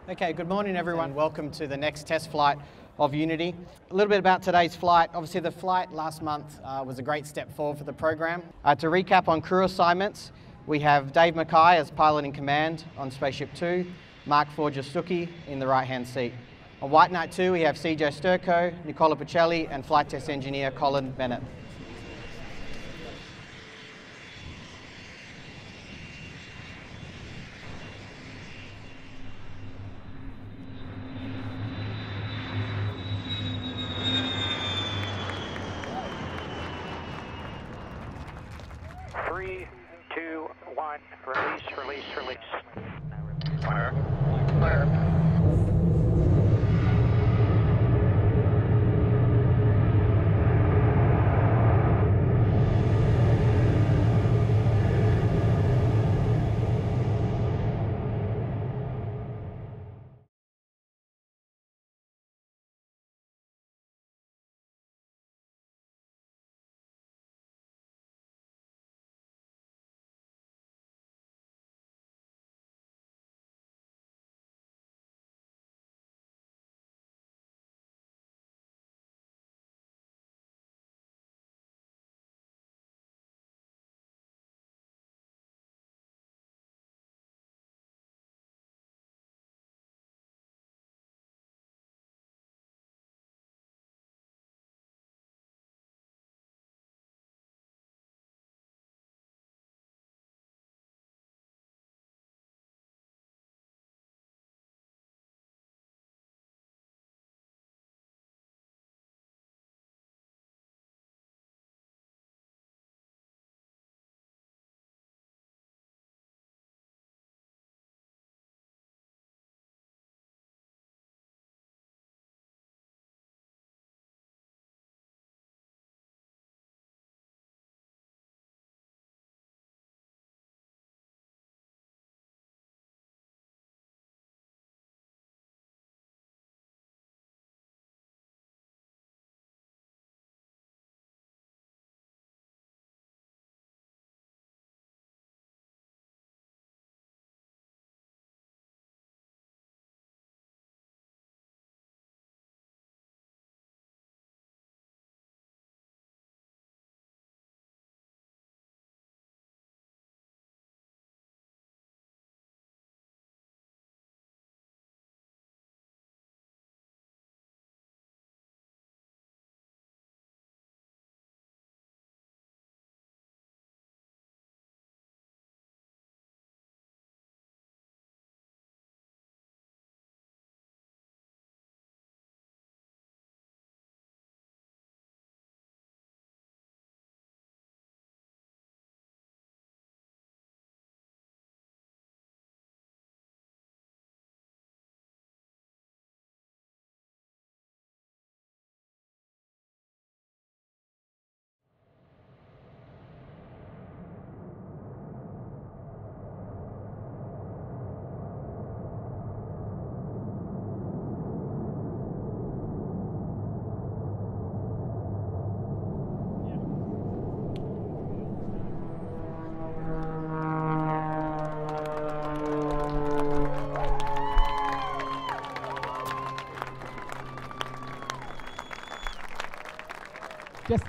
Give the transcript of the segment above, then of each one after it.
Okay, good morning everyone. Welcome to the next test flight of Unity. A little bit about today's flight. Obviously the flight last month was a great step forward for the program. To recap on crew assignments, we have Dave Mackay as pilot in command on Spaceship 2, Mark Forger-Stuckey in the right-hand seat. On White Knight 2 we have CJ Sturko, Nicola Pacelli and flight test engineer Colin Bennett. Three, two, one, release, release, release. Fire. Fire.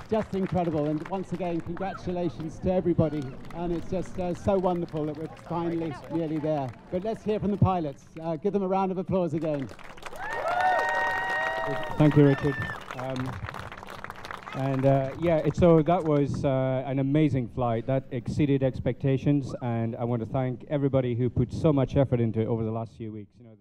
Just incredible, and once again congratulations to everybody, and it's just so wonderful that we're finally nearly there. But let's hear from the pilots. Give them a round of applause again. Thank you, Richard. So that was an amazing flight. That exceeded expectations, and I want to thank everybody who put so much effort into it over the last few weeks. You know,